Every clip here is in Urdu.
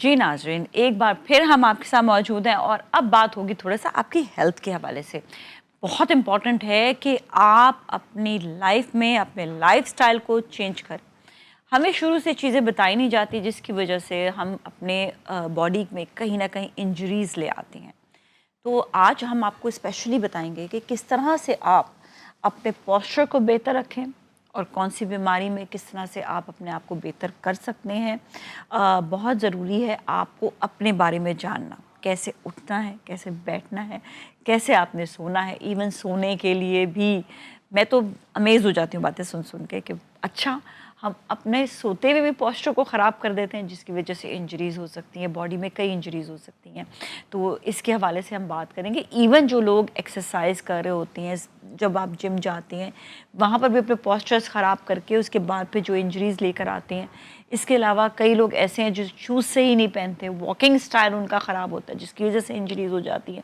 جی ناظرین، ایک بار پھر ہم آپ کے ساتھ موجود ہیں اور اب بات ہوگی تھوڑا سا آپ کی ہیلتھ کے حوالے سے۔ بہت امپورٹنٹ ہے کہ آپ اپنی لائف میں اپنے لائف سٹائل کو چینج کریں۔ ہمیں شروع سے چیزیں بتائی نہیں جاتی جس کی وجہ سے ہم اپنے باڈی میں کہیں نہ کہیں انجریز لے آتے ہیں۔ تو آج ہم آپ کو اسپیشلی بتائیں گے کہ کس طرح سے آپ اپنے پوسچر کو بہتر رکھیں اور کون سی بیماری میں کس طرح سے آپ اپنے آپ کو بہتر کر سکتے ہیں۔ بہت ضروری ہے آپ کو اپنے بارے میں جاننا، کیسے اٹھنا ہے، کیسے بیٹھنا ہے، کیسے آپ نے سونا ہے۔ ایون سونے کے لیے بھی میں تو امیز ہو جاتی ہوں باتیں سن کے کہ اچھا ہم اپنے سوتے ہوئے بھی پوسچر کو خراب کر دیتے ہیں جس کی وجہ سے انجریز ہو سکتی ہیں، باڈی میں کئی انجریز ہو سکتی ہیں۔ تو اس کے حوالے سے ہم بات کریں گے۔ ایون جو لوگ ایکسرسائز کر رہے ہوتے ہیں، جب آپ جم جاتے ہیں وہاں پر بھی اپنے پوسچرز خراب کر کے اس کے بعد پھر جو انجریز لے کر آتے ہیں۔ اس کے علاوہ کئی لوگ ایسے ہیں جو شوز سے ہی نہیں پہنتے، واکنگ سٹائل ان کا خراب ہوتا ہے جس کی وجہ سے انجریز ہو جاتی ہے۔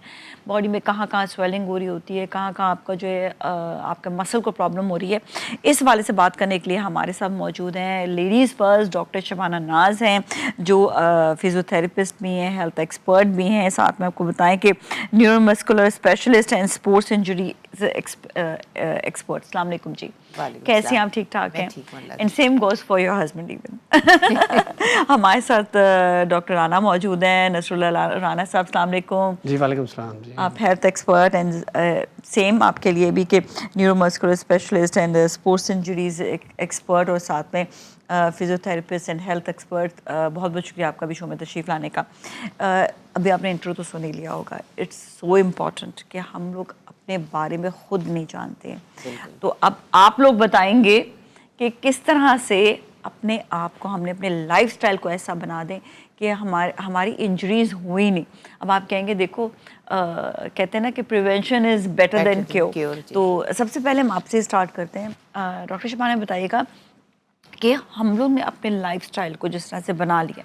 باڈی میں کہاں کہاں سویلنگ ہو رہی ہوتی ہے، کہاں کہاں آپ کا جو ہے آپ کا مسل کو پرابلم ہو رہی ہے۔ اس حوالے سے بات کرنے کے لیے ہمارے ساتھ موجود ہیں لیڈیز فرسٹ ڈاکٹر شبانہ ناز ہیں، جو فزیوتھراپسٹ بھی ہیں، ہیلتھ ایکسپرٹ بھی ہیں۔ ساتھ میں آپ کو بتائیں کہ neuro muscular specialist and sports injury expert. السلام علیکم جی، کیسے ہیں آپ؟ ٹھیک ٹھاک ہیں؟ And same goes for your husband even. ہمارے ساتھ ڈاکٹر رانا موجود ہیں، نصر اللہ رانا صاحب، السلام علیکم جی وعلیکم السلام جی۔ آپ ہیلتھ ایکسپرٹ اینڈ سیم آپ کے لیے بھی کہ neuro muscular specialist and sports injuries expert, اور ساتھ میں فزیوتھراپسٹ اینڈ ہیلتھ ایکسپرٹ۔ بہت بہت شکریہ آپ کا بھی شو میں تشریف لانے کا۔ ابھی آپ نے انٹرو تو سن ہی لیا ہوگا، اٹس سو امپورٹنٹ کہ ہم لوگ اپنے بارے میں خود نہیں جانتے ہیں۔ تو اب آپ لوگ بتائیں گے کہ کس طرح سے اپنے آپ کو ہم نے اپنے لائف سٹائل کو ایسا بنا دیں کہ ہماری انجریز ہوئی نہیں۔ اب آپ کہیں گے دیکھو کہتے ہیں نا کہ prevention is better than cure. تو سب سے پہلے ہم آپ سے اسٹارٹ کرتے ہیں۔ ڈاکٹر شبانہ بتائیے گا کہ ہم لوگ نے اپنے لائف سٹائل کو جس طرح سے بنا لیا،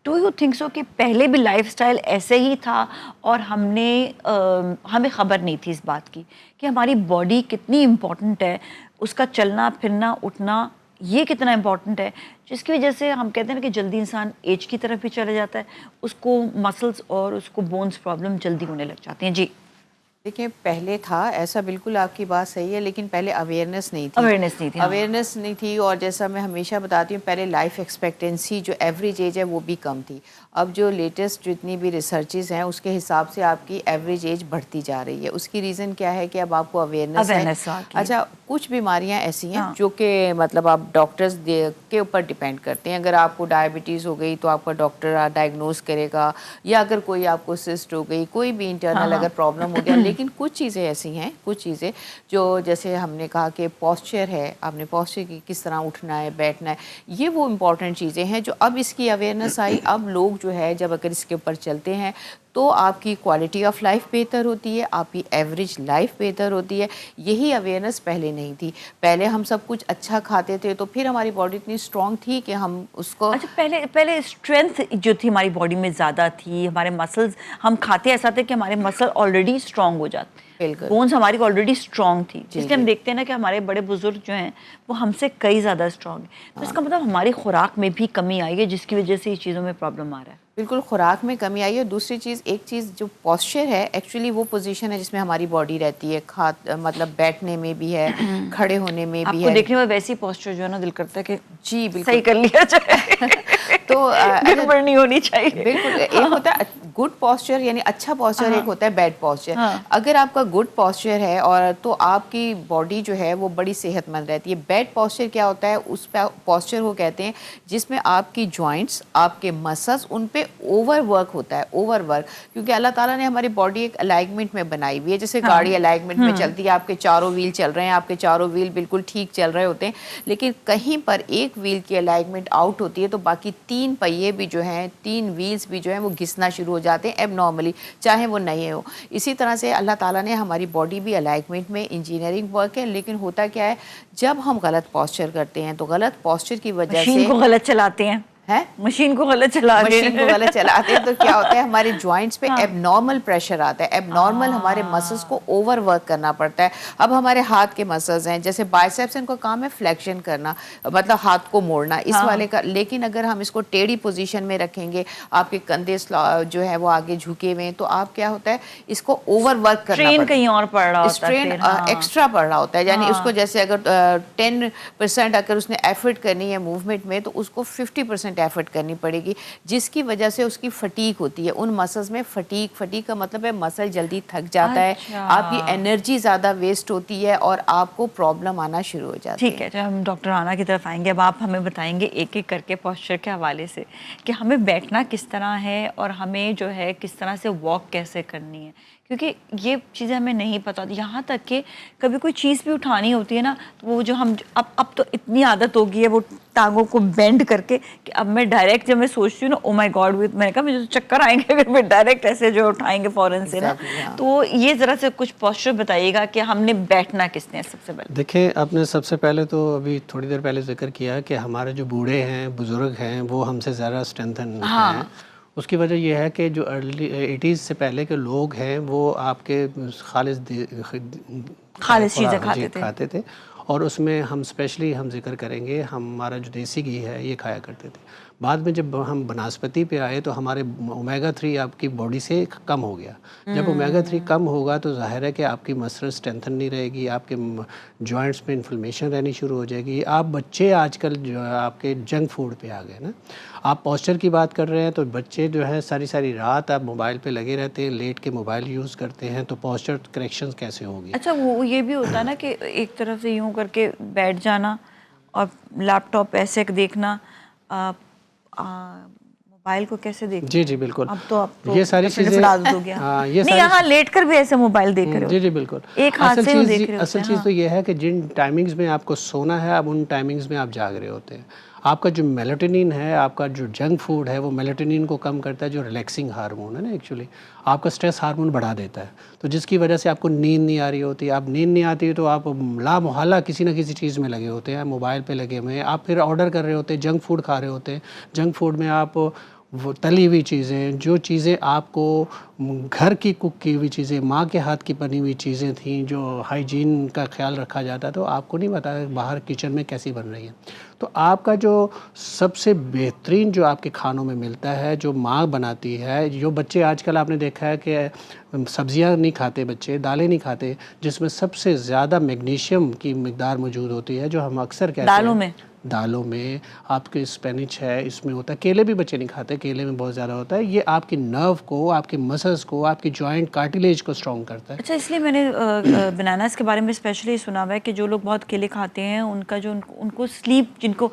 ڈو یو تھنک سو کہ پہلے بھی لائف سٹائل ایسے ہی تھا اور ہمیں خبر نہیں تھی اس بات کی کہ ہماری باڈی کتنی امپورٹنٹ ہے، اس کا چلنا پھرنا اٹھنا یہ کتنا امپورٹنٹ ہے، جس کی وجہ سے ہم کہتے ہیں کہ جلدی انسان ایج کی طرف بھی چلا جاتا ہے، اس کو مسلز اور اس کو بونز پرابلم جلدی ہونے لگ جاتے ہیں۔ جی دیکھیں، پہلے تھا ایسا، بالکل آپ کی بات صحیح ہے، لیکن پہلے اویئرنیس نہیں تھی۔ اویئرنیس نہیں تھی، اور جیسا میں ہمیشہ بتاتی ہوں، پہلے لائف ایکسپیکٹنسی جو ایوریج ایج ہے وہ بھی کم تھی۔ اب جو لیٹسٹ جتنی بھی ریسرچز ہیں اس کے حساب سے آپ کی ایوریج ایج بڑھتی جا رہی ہے۔ اس کی ریزن کیا ہے کہ اب آپ کو اویئرنیس ہے۔ اچھا، کچھ بیماریاں ایسی ہیں جو کہ مطلب آپ ڈاکٹرز کے اوپر ڈیپینڈ کرتے ہیں۔ اگر آپ کو ڈائبٹیز ہو گئی تو آپ کا ڈاکٹر ڈائگنوز کرے گا، یا اگر کوئی آپ کو سسٹ ہو گئی، کوئی بھی انٹرنل اگر پرابلم ہو گیا۔ لیکن کچھ چیزیں ایسی ہیں، کچھ چیزیں جو جیسے ہم نے کہا کہ پوسچر ہے، آپ نے پوسچر کی کس طرح اٹھنا ہے، بیٹھنا ہے، یہ وہ امپورٹنٹ چیزیں ہیں جو اب اس کی اویئرنیس آئی۔ اب لوگ جو ہے جب اگر اس کے اوپر چلتے ہیں تو آپ کی کوالٹی آف لائف بہتر ہوتی ہے، آپ کی ایوریج لائف بہتر ہوتی ہے۔ یہی اویئرنیس پہلے نہیں تھی۔ پہلے ہم سب کچھ اچھا کھاتے تھے تو پھر ہماری باڈی اتنی اسٹرانگ تھی کہ ہم اس کو پہلے اسٹرینتھ جو تھی ہماری باڈی میں زیادہ تھی، ہمارے مسلز ہم کھاتے ایسا تھے کہ ہمارے مسل آلریڈی اسٹرانگ ہو جاتے، بونز ہماری آلریڈی اسٹرانگ تھی، اس لیے ہم دیکھتے ہیں نا کہ ہمارے بڑے بزرگ جو ہیں وہ ہم سے کئی زیادہ اسٹرانگ ہیں۔ تو اس کا مطلب ہماری خوراک میں بھی کمی آئی ہے جس کی وجہ سے اس چیزوں میں پرابلم آ رہا ہے۔ بالکل، خوراک میں کمی آئی ہے۔ دوسری چیز، ایک چیز جو پوسچر ہے، ایکچولی وہ پوزیشن ہے جس میں ہماری باڈی رہتی ہے، مطلب بیٹھنے میں بھی ہے، کھڑے ہونے میں بھی ہے۔ آپ کو دیکھنے میں ویسی پوسچر جو ہے نا دل کرتا ہے کہ جی بالکل صحیح کر لیا جائے، تو گڑبڑ نہیں ہونی چاہیے۔ بالکل، ایک ہوتا ہے گڈ پوسچر یعنی اچھا پوسچر، ایک ہوتا ہے بیڈ پوسچر۔ اگر آپ کا گڈ پوسچر ہے اور تو آپ کی باڈی جو ہے وہ بڑی صحت مند رہتی ہے۔ بیڈ پوسچر کیا ہوتا ہے؟ اس پوسچر کو کہتے ہیں جس میں آپ کی جوائنٹس، آپ کے مسلس، ان پہ اوور ورک ہوتا ہے، اوور ورک، کیونکہ اللہ تعالیٰ نے ہماری باڈی ایک الائنمنٹ میں بنائی ہوئی ہے، جیسے گاڑی الائنمنٹ میں چلتی ہے، آپ کے چاروں ویل چل رہے ہیں، آپ کے چاروں ویل بالکل ٹھیک چل رہے ہوتے ہیں، لیکن کہیں پر ایک ویل کی الائنمنٹ آؤٹ ہوتی ہے تو باقی تین پہیے بھی جو ہیں، تین ویلز بھی جو ہیں وہ گھسنا شروع ہو جاتے ہیں ایب نارملی، چاہے وہ نئے ہو۔ اسی طرح سے اللہ تعالیٰ نے ہماری باڈی بھی الائنمنٹ میں انجینئرنگ ورک ہے، لیکن ہوتا کیا ہے جب ہم غلط پوسچر کرتے ہیں تو غلط پوسچر کی وجہ سے مشین کو غلط چلاتے ہیں، ہے مشین کو غلط چلا مشین کو غلط چلاتے ہیں تو کیا ہوتا ہے ہمارے جوائنٹس پہ ایب نارمل پریشر آتا ہے, ایب نارمل ہمارے مسلس کو اوور ورک کرنا پڑتا ہے. اب ہمارے ہاتھ کے مسلس ہیں جیسے بائسیپس, ان کا کام ہے فلیکشن کرنا, مطلب ہاتھ کو موڑنا اس والے کا, لیکن اگر ہم اس کو ٹیڑھی پوزیشن میں رکھیں گے, آپ کے کندھے جو ہے وہ آگے جھکے ہوئے ہیں, تو آپ کیا ہوتا ہے اس کو اوور ورک کرنا پڑتا ہے, کہیں اور پڑ رہا ہوتا ہے, اسٹرین ایکسٹرا پڑ رہا ہوتا ہے. یعنی اس کو جیسے اگر 10% اگر اس نے ایفرٹ کرنی ہے موومنٹ میں, تو اس کو 50% ایفرٹ کرنی پڑے گی, جس کی وجہ سے اس کی فٹیک ہوتی ہے ان مسلز میں. فٹیک کا مطلب ہے مسل جلدی تھک جاتا ہے, آپ کی انرجی زیادہ ویسٹ ہوتی ہے اور آپ کو پرابلم آنا شروع ہو جاتی ہے. ٹھیک ہے, جب ہم ڈاکٹر رانا کی طرف آئیں گے, اب آپ ہمیں بتائیں گے ایک ایک کر کے پوسچر کے حوالے سے کہ ہمیں بیٹھنا کس طرح ہے اور ہمیں جو ہے کس طرح سے واک کیسے کرنی ہے, کیونکہ یہ چیزیں ہمیں نہیں پتہ ہوتی. یہاں تک کہ کبھی کوئی چیز بھی اٹھانی ہوتی ہے نا, تو وہ جو ہم اب تو اتنی عادت ہو گئی ہے وہ ٹانگوں کو بینڈ کر کے, کہ اب میں ڈائریکٹ جب میں سوچتی ہوں نا, او مائی گاڈ, میں نے کہا مجھے تو چکر آئیں گے اگر میں ڈائریکٹ ایسے جو اٹھائیں گے فوراً سے نا. تو یہ ذرا سے کچھ پوسچر بتائیے گا کہ ہم نے بیٹھنا کس نے سب سے پہلے. دیکھیں, آپ نے سب سے پہلے تو ابھی تھوڑی دیر پہلے ذکر کیا کہ ہمارے جو بوڑھے ہیں, بزرگ ہیں, وہ ہم سے زیادہ اسٹرینتھن ہیں. اس کی وجہ یہ ہے کہ جو ارلی 80s سے پہلے کے لوگ ہیں وہ آپ کے خالص چیزیں کھاتے تھے, اور اس میں ہم اسپیشلی ہم ذکر کریں گے ہمارا جو دیسی گھی ہے یہ کھایا کرتے تھے. بعد میں جب ہم بناسپتی پہ آئے تو ہمارے اومیگا 3 آپ کی باڈی سے کم ہو گیا. جب اومیگا 3 کم ہوگا تو ظاہر ہے کہ آپ کی مسل اسٹرینتھن نہیں رہے گی, آپ کے جوائنٹس میں انفلمیشن رہنی شروع ہو جائے گی. آپ بچے آج کل جو آپ کے جنک فوڈ پہ آ گئے نا. آپ پوسچر کی بات کر رہے ہیں تو بچے جو ہے ساری رات آپ موبائل پہ لگے رہتے ہیں, لیٹ کے موبائل یوز کرتے ہیں, تو پوسچر کریکشن کیسے ہوگی. اچھا, وہ یہ بھی ہوتا ہے نا کہ ایک طرف سے یوں کر کے بیٹھ جانا اور لیپ ٹاپ ایسے دیکھنا, موبائل کو کیسے دیکھنا. جی بالکل, اب تو یہ ساری چیزیں ہو گیا. نہیں, یہاں لیٹ کر بھی ایسے موبائل دیکھ رہے ہو. جی بالکل. ایک ہاتھ سے دیکھ رہے اصل چیز تو یہ ہے کہ جن ٹائمنگز میں آپ کو سونا ہے, اب ان ٹائمنگز میں آپ جاگ رہے ہوتے ہیں. آپ کا جو میلاٹونین ہے, آپ کا جو جنک فوڈ ہے, وہ میلاٹونین کو کم کرتا ہے, جو ریلیکسنگ ہارمون ہے نا, ایکچولی آپ کا سٹریس ہارمون بڑھا دیتا ہے. تو جس کی وجہ سے آپ کو نیند نہیں آ رہی ہوتی. آپ نیند نہیں آتی تو آپ لا محالہ کسی نہ کسی چیز میں لگے ہوتے ہیں, موبائل پہ لگے ہوئے ہیں, آپ پھر آرڈر کر رہے ہوتے ہیں, جنک فوڈ کھا رہے ہوتے ہیں. جنک فوڈ میں آپ وہ تلی ہوئی چیزیں, جو چیزیں آپ کو گھر کی کک کی ہوئی چیزیں, ماں کے ہاتھ کی بنی ہوئی چیزیں تھیں, جو ہائیجین کا خیال رکھا جاتا, تو آپ کو نہیں پتا باہر کچن میں کیسی بن رہی ہیں. تو آپ کا جو سب سے بہترین جو آپ کے کھانوں میں ملتا ہے, جو ماں بناتی ہے, جو بچے آج کل آپ نے دیکھا ہے کہ سبزیاں نہیں کھاتے بچے, دالیں نہیں کھاتے, جس میں سب سے زیادہ میگنیشیم کی مقدار موجود ہوتی ہے, جو ہم اکثر کہتے ہیں دالوں میں آپ کے اسپینچ ہے, اس میں ہوتا ہے. کیلے بھی بچے نہیں کھاتے, کیلے میں بہت زیادہ ہوتا ہے. یہ آپ کی نرو کو, آپ کے مسلس کو, آپ کی جوائنٹ کارٹیلیج کو اسٹرانگ کرتا ہے. اچھا, اس لیے میں نے بناناز کے بارے میں اسپیشلی سنا ہوا ہے کہ جو لوگ بہت کیلے کھاتے ہیں ان کا جو ان کو سلیپ, جن کو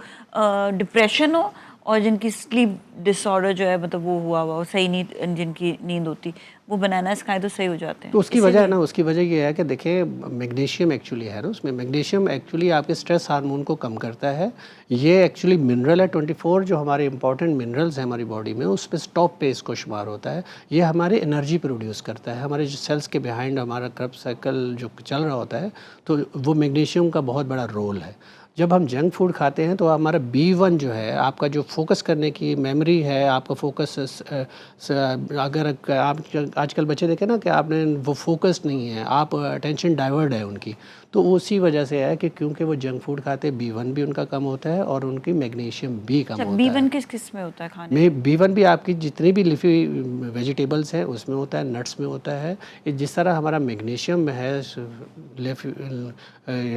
ڈپریشن ہو اور جن کی سلیپ ڈس آرڈر جو ہے مطلب وہ ہوا ہوا صحیح نیند, جن کی نیند ہوتی, وہ بناناز کھائیں تو صحیح ہو جاتے ہیں. تو اس کی وجہ ہے نا, اس کی وجہ یہ ہے کہ دیکھیں میگنیشیم ایکچولی ہے نا, اس میں میگنیشیم ایکچولی آپ کے سٹریس ہارمون کو کم کرتا ہے. یہ ایکچولی منرل ہے 24 جو ہمارے امپورٹنٹ منرلز ہیں ہماری باڈی میں, اس پہ ٹاپ پہ اس کو شمار ہوتا ہے. یہ ہماری انرجی پروڈیوس کرتا ہے. ہمارے جو سیلس کے بیہائنڈ ہمارا کرب سائیکل جو چل رہا ہوتا ہے, تو وہ میگنیشیم کا بہت بڑا رول ہے. جب ہم جنک فوڈ کھاتے ہیں تو ہمارا B1 جو ہے, آپ کا جو فوکس کرنے کی میموری ہے, آپ کا فوکس, اگر آپ آج کل بچے دیکھیں نا کہ آپ نے وہ فوکس نہیں ہے, آپ اٹینشن ڈائیورٹ ہے ان کی, تو اسی وجہ سے ہے کہ کیونکہ وہ جنک فوڈ کھاتے, B1 بھی ان کا کم ہوتا ہے اور ان کی میگنیشیم بھی کم ہوتا ہے. B1 کس میں ہوتا ہے کھانے میں؟ B1 بھی آپ کی جتنی بھی لیفی ویجیٹیبلس ہیں اس میں ہوتا ہے, نٹس میں ہوتا ہے. جس طرح ہمارا میگنیشیم ہے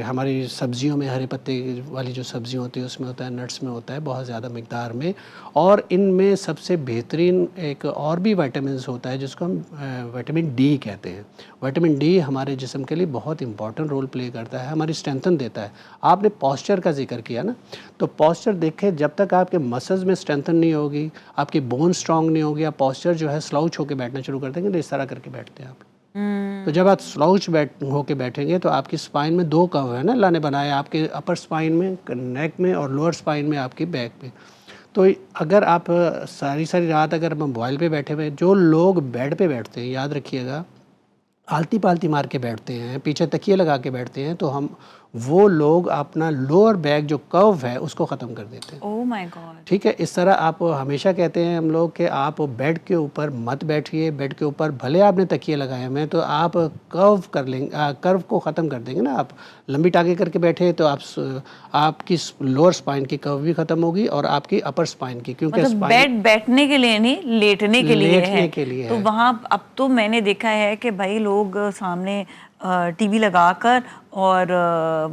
ہماری سبزیوں میں, ہرے پتے والی جو سبزیاں ہوتی ہیں اس میں ہوتا ہے, نٹس میں ہوتا ہے بہت زیادہ مقدار میں. اور ان میں سب سے بہترین ایک اور بھی وائٹامنس ہوتا ہے جس کو ہم وائٹامن ڈی کہتے ہیں. وائٹامن ڈی ہمارے جسم کے لیے بہت امپورٹنٹ رول پلے کرتا ہے, ہماری اسٹرینتھن دیتا ہے. آپ نے پوسچر کا ذکر کیا نا, تو پوسچر دیکھیں, جب تک آپ کے مسلز میں اسٹرینتھن نہیں ہوگی, آپ کی بون اسٹرانگ نہیں ہوگی, آپ پوسچر جو ہے سلاؤچ ہو کے بیٹھنا شروع کر دیں گے, تو اس طرح کر کے بیٹھتے ہیں آپ. تو جب آپ سلاؤچ ہو کے بیٹھیں گے تو آپ کی سپائن میں 2 کرو ہے نا اللہ نے بنایا, آپ کے اپر سپائن میں, نیک میں, اور لوور سپائن میں, آپ کی بیک میں. تو اگر آپ ساری رات اگر موبائل پہ بیٹھے ہوئے, جو لوگ بیڈ پہ بیٹھتے ہیں, یاد رکھیے گا, آلتی پالتی مار کے بیٹھتے ہیں, پیچھے تکیے لگا کے بیٹھتے ہیں, تو ہم وہ لوگ اپنا لوور بیک جو کرو ہے اس کو ختم کر دیتے ہیں. اوہ مائی گاڈ. ٹھیک ہے. اس طرح آپ ہمیشہ کہتے ہیں ہم لوگ کہ آپ بیڈ کے اوپر مت بیٹھیے. بیڈ کے اوپر بھلے آپ نے تکیے لگائے ہوئے ہیں تو آپ کرو کر لیں گے, کرو کو ختم کر دیں گے نا. آپ لمبی ٹانگیں کر کے بیٹھے تو آپ کی لوور سپائن کی کرو بھی ختم ہوگی اور آپ کی اپر سپائن کی, کیونکہ مطلب بیڈ بیٹھنے کے لیے نہیں, لیٹنے کے لیے ہے. تو وہاں اب تو میں نے دیکھا ہے کہ بھائی لوگ سامنے ٹی وی لگا کر اور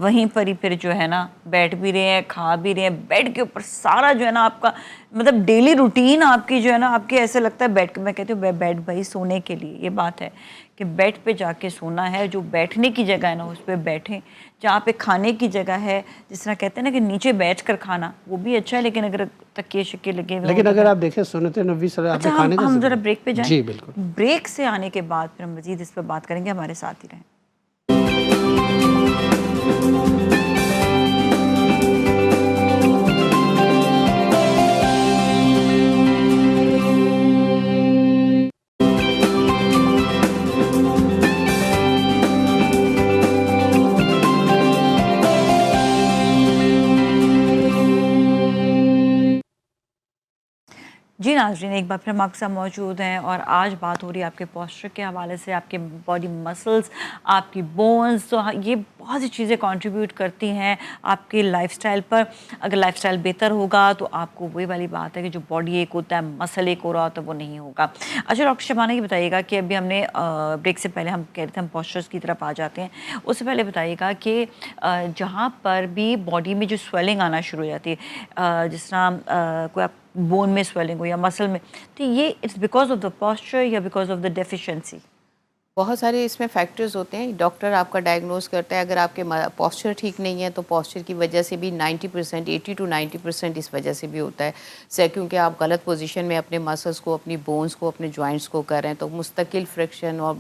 وہیں پر ہی پھر جو ہے نا بیٹھ بھی رہے ہیں, کھا بھی رہے ہیں بیڈ کے اوپر. سارا جو ہے نا آپ کا مطلب ڈیلی روٹین آپ کی جو ہے نا آپ کے ایسے لگتا ہے بیڈ, میں کہتی ہوں بیڈ بھائی سونے کے لیے. یہ بات ہے کہ بیڈ پہ جا کے سونا ہے, جو بیٹھنے کی جگہ ہے نا اس پہ بیٹھیں. جہاں پہ کھانے کی جگہ ہے, جس طرح کہتے ہیں نا کہ نیچے بیٹھ کر کھانا, وہ بھی اچھا ہے, لیکن اگر تکیے شکیے لگے ہوئے. لیکن اگر آپ دیکھیں سنت نبوی صلی اللہ علیہ وسلم کھانے کا, ہم ذرا بریک پہ جائیں. جی بالکل. بریک سے آنے کے بعد پھر ہم مزید اس پہ بات کریں گے. ہمارے ساتھ ہی رہیں. جی ناظرین, ایک بار پھر ہم آپ کے ساتھ موجود ہیں اور آج بات ہو رہی ہے آپ کے پوسچر کے حوالے سے. آپ کے باڈی مسلز, آپ کی بونز, تو یہ بہت سی چیزیں کنٹریبیوٹ کرتی ہیں آپ کے لائف سٹائل پر. اگر لائف سٹائل بہتر ہوگا تو آپ کو وہی والی بات ہے کہ جو باڈی ایک ہوتا ہے, مسل ایک ہو رہا ہوتا ہے, وہ نہیں ہوگا. اچھا ڈاکٹر شبانہ یہ بتائیے گا کہ ابھی ہم نے بریک سے پہلے ہم کہہ رہے تھے ہم پوسچرز کی طرف آ جاتے ہیں. اس سے پہلے بتائیے گا کہ جہاں پر بھی باڈی میں جو سویلنگ آنا شروع ہو جاتی ہے, جس طرح کوئی آپ بون میں سویلنگ ہو یا مسل میں, تو یہ it's because of the posture یا بیکاز آف دا ڈیفیشنسی؟ بہت سارے اس میں فیکٹرز ہوتے ہیں. ڈاکٹر آپ کا ڈائگنوز کرتا ہے. اگر آپ کے پوسچر ٹھیک نہیں ہے تو پوسچر کی وجہ سے بھی 90%, 80 to 90% اس وجہ سے بھی ہوتا ہے. کیونکہ آپ غلط پوزیشن میں اپنے مسلس کو, اپنی بونز کو, اپنے جوائنٹس کو کر رہے ہیں, تو مستقل فرکشن اور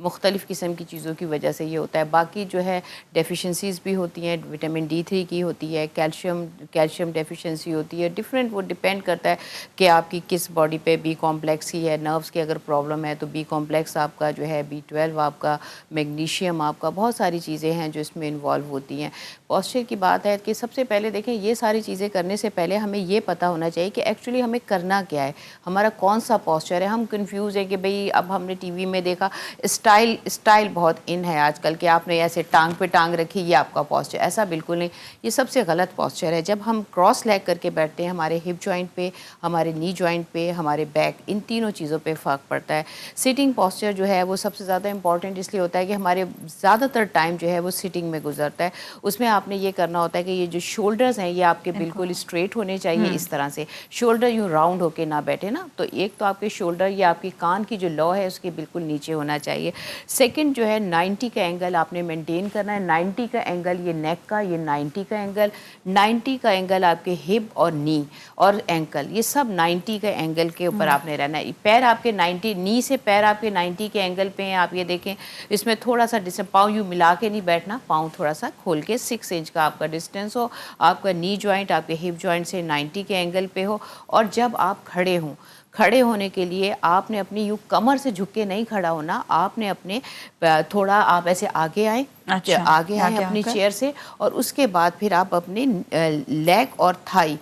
مختلف قسم کی چیزوں کی وجہ سے یہ ہوتا ہے. باقی جو ہے ڈیفیشنسیز بھی ہوتی ہیں. وٹامن D3 کی ہوتی ہے, کیلشیم ڈیفیشنسی ہوتی ہے. ڈفرینٹ, وہ ڈپینڈ کرتا ہے کہ آپ کی کس باڈی پہ. بی کمپلیکس کی ہے, نروز کی اگر پرابلم ہے تو بی کمپلیکس آپ کا جو ہے, B12 آپ کا, میگنیشیم آپ کا, بہت ساری چیزیں ہیں جو اس میں انوالو ہوتی ہیں. پوسچر کی بات ہے کہ سب سے پہلے دیکھیں یہ ساری چیزیں کرنے سے پہلے ہمیں یہ پتہ ہونا چاہیے کہ ایکچولی ہمیں کرنا کیا ہے, ہمارا کون سا پوسچر ہے. ہم کنفیوز ہیں کہ بھئی اب ہم نے ٹی وی میں دیکھا اسٹائل بہت ان ہے آج کل کہ آپ نے ایسے ٹانگ پہ ٹانگ رکھی, یہ آپ کا پوسچر. ایسا بالکل نہیں, یہ سب سے غلط پوسچر ہے. جب ہم کراس لیگ کر کے بیٹھتے ہیں, ہمارے ہپ جوائنٹ پہ, ہمارے نی جوائنٹ پہ, ہمارے بیک, ان تینوں چیزوں پہ فرق پڑتا ہے. سیٹنگ پوسچر جو ہے وہ سب سے زیادہ امپورٹنٹ اس لیے ہوتا ہے کہ ہمارے زیادہ تر ٹائم جو ہے وہ سٹنگ میں گزرتا ہے. اس میں آپ نے یہ کرنا ہوتا ہے کہ یہ جو شولڈرز ہیں یہ آپ کے بالکل اسٹریٹ ہونے چاہیے, اس طرح سے. شولڈر یوں راؤنڈ ہو کے نہ بیٹھے نا, تو ایک تو آپ کے شولڈر یا آپ کی کان کی جو لو ہے اس کے بالکل نیچے ہونا چاہیے. سیکنڈ جو ہے 90 کا اینگل آپ نے مینٹین کرنا ہے. 90 کا اینگل یہ نیک کا, یہ 90 کا اینگل. 90 کا اینگل آپ کے ہپ اور نی اور اینکل, یہ سب 90 کا اینگل کے اوپر آپ نے رہنا ہے. پیر آپ کے 90, نی سے پیر آپ کے 90 کے اینگل پہ ہیں. آپ یہ دیکھیں اس میں تھوڑا سا پاؤں یوں ملا کے نہیں بیٹھنا, پاؤں تھوڑا سا کھول کے 6 انچ کا آپ کا ڈسٹینس ہو. آپ کا نی جوائنٹ آپ کے ہپ جوائنٹ سے 90 کے اینگل پہ ہو. اور جب آپ کھڑے ہوں, کھڑے ہونے کے لیے آپ نے اپنی یوں کمر سے جھک کے نہیں کھڑا ہونا, آپ نے اپنے تھوڑا آپ ایسے آگے آئیں, آگے آئیں اپنی چیئر سے, اور اس کے بعد پھر آپ اپنے لیگ اور تھائی,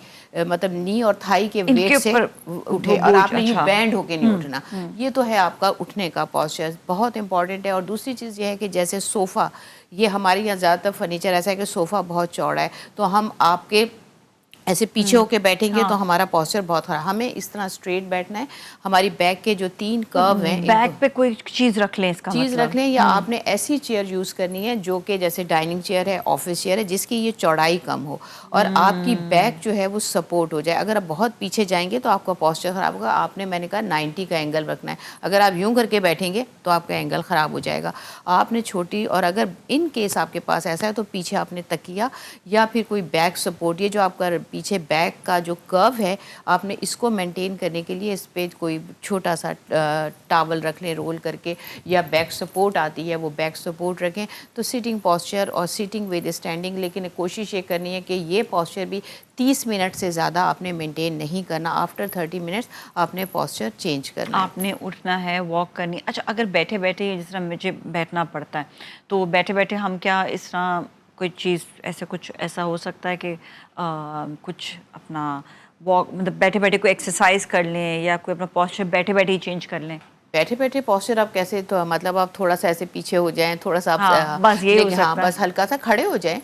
مطلب نی اور تھائی کے ویٹ سے اٹھے, اور آپ نے یوں بینڈ ہو کے نہیں اٹھنا. یہ تو ہے آپ کا اٹھنے کا پوسچر, بہت امپورٹنٹ ہے. اور دوسری چیز یہ ہے کہ جیسے صوفہ, یہ ہمارے یہاں زیادہ تر فرنیچر ایسا ہے کہ صوفہ بہت چوڑا ہے, تو ہم آپ کے ایسے پیچھے ہو کے بیٹھیں گے تو ہمارا پوسچر بہت خراب. ہمیں اس طرح اسٹریٹ بیٹھنا ہے. ہماری بیک کے جو 3 کرو ہیں, بیک پہ کوئی چیز رکھ لیں, اس کا چیز رکھ لیں, یا آپ نے ایسی چیئر یوز کرنی ہے جو کہ جیسے ڈائننگ چیئر ہے, آفس چیئر ہے, جس کی یہ چوڑائی کم ہو اور آپ کی بیک جو ہے وہ سپورٹ ہو جائے. اگر آپ بہت پیچھے جائیں گے تو آپ کا پوسچر خراب ہوگا. آپ نے, میں نے کہا 90 کا اینگل رکھنا ہے. اگر آپ یوں کر کے بیٹھیں گے تو آپ کا اینگل خراب ہو جائے گا. آپ نے چھوٹی, اور اگر ان کیس آپ کے پاس ایسا ہے تو پیچھے آپ نے تکیہ یا پھر کوئی بیک سپورٹ, یہ جو آپ کا پیچھے بیک کا جو کرو ہے آپ نے اس کو مینٹین کرنے کے لیے اس پہ کوئی چھوٹا سا ٹاول رکھ لیں رول کر کے, یا بیک سپورٹ آتی ہے وہ بیک سپورٹ رکھیں. تو سٹنگ پوسچر اور سٹنگ ود اسٹینڈنگ, لیکن کوشش یہ کرنی ہے کہ یہ پوسچر بھی 30 منٹ سے زیادہ آپ نے مینٹین نہیں کرنا. آفٹر 30 منٹس آپ نے پوسچر چینج کرنا ہے. آپ نے اٹھنا ہے, واک کرنی. اچھا, اگر بیٹھے بیٹھے جس طرح مجھے بیٹھنا پڑتا ہے تو بیٹھے بیٹھے ہم کیا اس طرح کوئی چیز کچھ ایسا ہو سکتا ہے کہ کچھ اپنا واک مطلب بیٹھے بیٹھے کوئی ایکسرسائز کر لیں یا کوئی اپنا پوسچر بیٹھے بیٹھے ہی چینج کر لیں؟ بیٹھے بیٹھے پوسچر آپ کیسے, تو مطلب آپ تھوڑا سا ایسے پیچھے ہو جائیں, تھوڑا سا آپ بس یہی ہو سکتا ہے, بس ہلکا سا کھڑے ہو جائیں.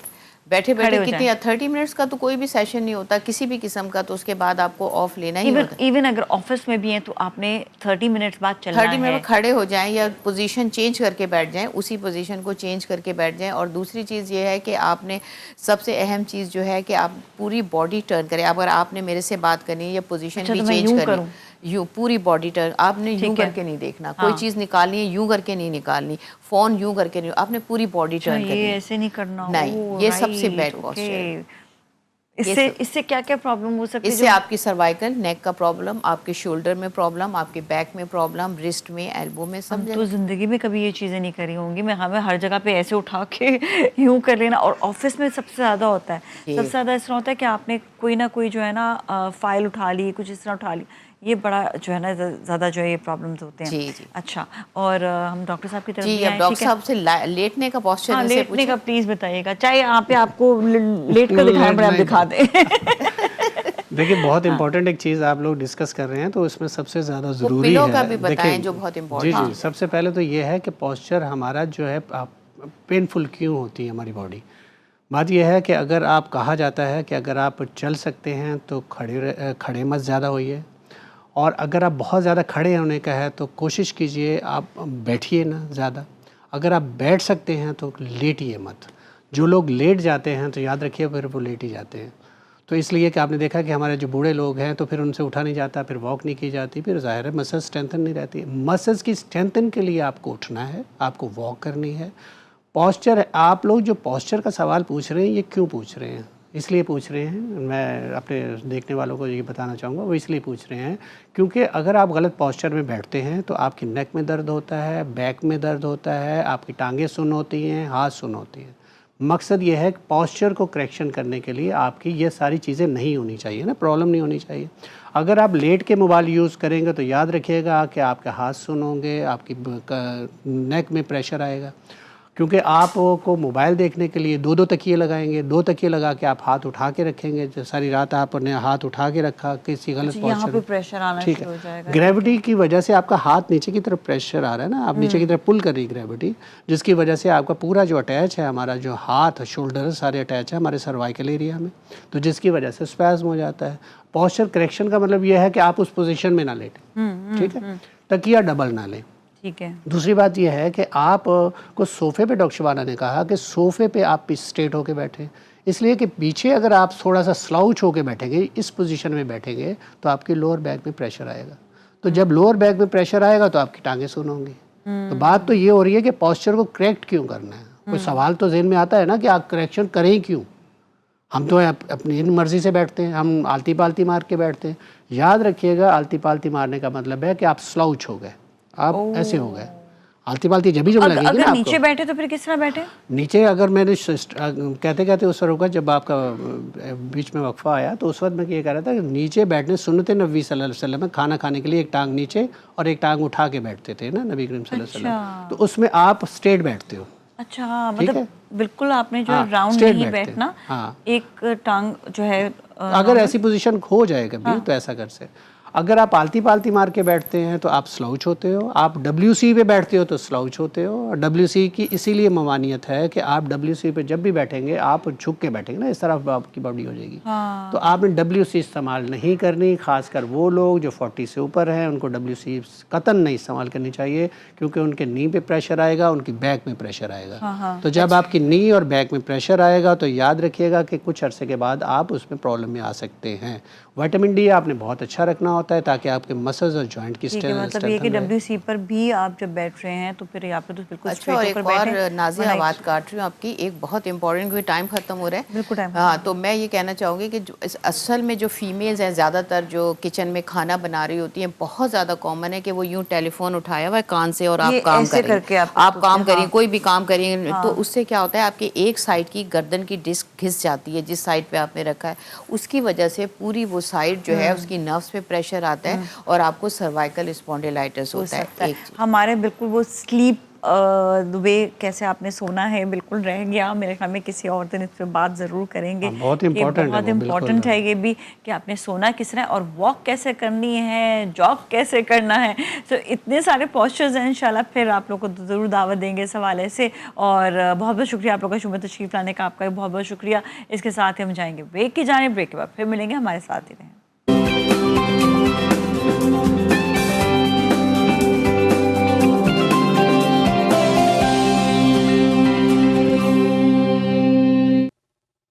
بیٹھے بیٹھے کتنی 30 منٹس کا تو کوئی بھی سیشن نہیں ہوتا کسی بھی قسم کا, تو اس کے بعد آپ کو آف لینا ہی ہوتا ہے. ایون اگر آفس میں بھی ہیں تو آپ نے 30 منٹس بعد چلنا ہے. 30 منٹ کھڑے ہو جائیں یا پوزیشن چینج کر کے بیٹھ جائیں, اسی پوزیشن کو چینج کر کے بیٹھ جائیں. اور دوسری چیز یہ ہے کہ آپ نے سب سے اہم چیز جو ہے کہ آپ پوری باڈی ٹرن کریں. اگر آپ نے میرے سے بات کرنی ہے یا پوزیشن بھی چینج کرنی, یوں پوری باڈی ٹرن, آپ نے یوں کر کے نہیں دیکھنا, کوئی چیز نکالنی ہے یوں کر کے نہیں نکالنی, فون یوں کر کے نہیں, آپ نے پوری باڈی ٹرن کرنی ہے. ایسے نہیں کرنا, نہیں, یہ سب سے بیڈ پوسچر ہے. اس سے کیا کیا پرابلم ہو سکتی ہے؟ اس سے آپ کی سروائکل نیک کا پرابلم, آپ کے شولڈر میں پرابلم, آپ کے بیک میں پرابلم, رسٹ میں, ایلبو میں, سب جگہ. تو زندگی میں کبھی یہ چیزیں نہیں کری ہوں گی میں, ہمیں ہر جگہ پہ ایسے اٹھا کے یوں کر لینا. اور آفس میں سب سے زیادہ ہوتا ہے, سب سے زیادہ اس طرح ہوتا ہے کہ آپ نے کوئی نہ کوئی جو ہے نا فائل اٹھا لی, کچھ اس طرح اٹھا لی, یہ بڑا جو ہے نا زیادہ جو ہے یہ پرابلمز ہوتے ہیں. جی جی. اچھا, اور ہم ڈاکٹر صاحب کی طرف جی, اب ڈاکٹر صاحب سے لیٹنے کا پوسچر لیٹنے کا پلیز بتائیے گا, چاہے یہاں پہ آپ کو لیٹ کر دکھائیں بڑے آپ دکھا دیں. دیکھیے بہت امپورٹنٹ ایک چیز آپ لوگ ڈسکس کر رہے ہیں, تو اس میں سب سے زیادہ ضروری ہے, کا بھی بتائیں جو بہت امپورٹنٹ. جی, سب سے پہلے تو یہ ہے کہ پوسچر ہمارا جو ہے پینفل کیوں ہوتی ہے ہماری باڈی. بات یہ ہے کہ اگر آپ کہا جاتا ہے کہ اگر آپ چل سکتے ہیں تو کھڑے مت زیادہ ہوئیے, اور اگر آپ بہت زیادہ کھڑے ہونے کا ہے تو کوشش کیجئے آپ بیٹھیے نا زیادہ. اگر آپ بیٹھ سکتے ہیں تو لیٹیے مت. جو لوگ لیٹ جاتے ہیں تو یاد رکھیے پھر وہ لیٹ ہی جاتے ہیں. تو اس لیے کہ آپ نے دیکھا کہ ہمارے جو بوڑھے لوگ ہیں تو پھر ان سے اٹھا نہیں جاتا, پھر واک نہیں کی جاتی, پھر ظاہر ہے مسلس اسٹرینتھن نہیں رہتی. مسلس کی اسٹرینتھن کے لیے آپ کو اٹھنا ہے, آپ کو واک کرنی ہے. پوسچر, آپ لوگ جو پوسچر کا سوال پوچھ رہے ہیں یہ کیوں پوچھ رہے ہیں؟ اس لیے پوچھ رہے ہیں, میں اپنے دیکھنے والوں کو یہ بتانا چاہوں گا, وہ اس لیے پوچھ رہے ہیں کیونکہ اگر آپ غلط پوسچر میں بیٹھتے ہیں تو آپ کی نیک میں درد ہوتا ہے, بیک میں درد ہوتا ہے, آپ کی ٹانگیں سن ہوتی ہیں, ہاتھ سن ہوتی ہیں. مقصد یہ ہے کہ پوسچر کو کریکشن کرنے کے لیے آپ کی یہ ساری چیزیں نہیں ہونی چاہیے نا, پرابلم نہیں ہونی چاہیے. اگر آپ لیٹ کے موبائل یوز کریں گے تو یاد رکھیے گا کہ آپ کے ہاتھ سن ہوں گے, آپ کی نیک میں پریشر آئے گا, کیونکہ آپ کو موبائل دیکھنے کے لیے 2 تکیے لگائیں گے, 2 تکیے لگا کے آپ ہاتھ اٹھا کے رکھیں گے. ساری رات آپ نے ہاتھ اٹھا کے رکھا, کسی غلط پریشر آنا شروع ہو جائے گا. گریوٹی کی وجہ سے آپ کا ہاتھ نیچے کی طرف پریشر آ رہا ہے نا, آپ نیچے کی طرف پل کر رہی گریوٹی, جس کی وجہ سے آپ کا پورا جو اٹیچ ہے, ہمارا جو ہاتھ شولڈر سارے اٹیچ ہے ہمارے سروائکل ایریا میں, تو جس کی وجہ سے اسپیزم ہو جاتا ہے. پوسچر کریکشن کا مطلب یہ ہے کہ آپ اس پوزیشن میں نہ لیٹیں, ٹھیک ہے, تکیہ ڈبل نہ لیں. ٹھیک ہے. دوسری بات یہ ہے کہ آپ کو صوفے پہ, ڈاکٹر شبانہ نے کہا کہ صوفے پہ آپ اسٹریٹ ہو کے بیٹھیں, اس لیے کہ پیچھے اگر آپ تھوڑا سا سلاؤچ ہو کے بیٹھیں گے, اس پوزیشن میں بیٹھیں گے تو آپ کے لوور بیک میں پریشر آئے گا. تو جب لوور بیک میں پریشر آئے گا تو آپ کی ٹانگیں سن ہوں گی. تو بات تو یہ ہو رہی ہے کہ پوسچر کو کریکٹ کیوں کرنا ہے. کوئی سوال تو ذہن میں آتا ہے نا کہ آپ کریکشن کریں کیوں. ہم تو اپنی مرضی سے بیٹھتے ہیں, ہم آلتی پالتی مار کے بیٹھتے ہیں. یاد رکھیے گا آلتی پالتی مارنے کا مطلب ہے کہ آپ سلاؤچ ہو گئے, آپ ایسے ہو گئے. آلتی پالتی جب ہی لگے گی نا آپ کو. نیچے بیٹھے تو پھر کس طرح بیٹھے؟ نیچے اگر میں نے کہتے کہتے اس وقت ہوگا جب آپ کا بیچ میں وقفہ آیا تو اس وقت میں یہ کہہ رہا تھا کہ نیچے بیٹھنے سنت نبی صلی اللہ علیہ وسلم میں, کھانا کھانے کے لیے ایک ٹانگ نیچے اور ایک ٹانگ اٹھا کے بیٹھتے تھے نا نبی کریم صلی اللہ علیہ وسلم, تو اس میں آپ اسٹریٹ بیٹھتے ہو. اچھا, مطلب بالکل آپ نے جو راؤنڈ نہیں بیٹھنا, ایک ٹانگ جو ہے اگر ایسی پوزیشن ہو جائے کبھی تو ایسا کر سے. اگر آپ آلتی پالتی مار کے بیٹھتے ہیں تو آپ سلاؤچ ہوتے ہو, آپ WC پہ بیٹھتے ہو تو سلاؤچ ہوتے ہو. اور WC کی اسی لیے ممانعت ہے کہ آپ WC پہ جب بھی بیٹھیں گے آپ جھک کے بیٹھیں گے نا, اس طرح آپ کی باڈی ہو جائے گی. تو آپ نے WC استعمال نہیں کرنی, خاص کر وہ لوگ جو 40 سے اوپر ہیں ان کو WC قطعاً نہیں استعمال کرنی چاہیے, کیونکہ ان کے نی پہ پریشر آئے گا, ان کی بیک میں پریشر آئے گا. تو جب آپ کی نی اور بیک میں پریشر آئے گا تو یاد رکھیے گا کہ کچھ عرصے کے بعد آپ اس میں پرابلم میں آ سکتے ہیں. وٹامن ڈی آپ نے بہت اچھا رکھنا ہوتا ہے. ہوتا ہے تاکہ آپ کے مسلز اور جوائنٹ کی مطلب یہ کہ WC پر بھی آپ جب بیٹھ رہے ہیں تو پھر آپ تو بالکل اچھا. اور ایک اور نازیہ آواز کاٹ رہی ہوں آپ کی, ایک بہت امپورٹنٹ, کیونکہ ٹائم ختم ہو رہا ہے. بالکل ٹائم. ہاں, تو میں یہ کہنا چاہوں گی کہ اصل میں جو فیمیلز ہیں زیادہ تر جو کچن میں کھانا بنا رہی ہوتی ہیں, بہت زیادہ کامن ہے کہ وہ یوں ٹیلی فون اٹھایا ہوا ہے کان سے اور آپ کام کریں, آپ کام کریں, کوئی بھی کام کریں, تو اس سے کیا ہوتا ہے آپ کے ایک سائڈ کی گردن کی ڈسک گھس جاتی ہے جس سائڈ پہ آپ نے رکھا ہے, اس کی وجہ سے پوری وہ سائڈ جو ہے اس کی نروز پہ پریشر آتا ہے اور آپ کو سروائیکل اسپونڈیلائٹس ہوتا ہے. ہمارے بالکل وہ سلیپ وے کیسے آپ نے سونا ہے بالکل رہ گیا. میرے خیال میں کسی اور دن اس پہ بات ضرور کریں گے. بہت امپورٹنٹ ہے یہ بھی کہ آپ نے سونا کس طرح اور واک کیسے کرنی ہے, جاگ کیسے کرنا ہے. تو اتنے سارے پوسچرز ہیں, انشاءاللہ پھر آپ لوگ کو ضرور دعوت دیں گے اس حوالے سے. اور بہت بہت شکریہ آپ لوگ کا شو میں تشریف لانے کا, آپ کا بہت بہت شکریہ. اس کے ساتھ ہی ہم جائیں گے بریک کی جانب. بریک کے بعد پھر ملیں گے, ہمارے ساتھ ہی رہیں.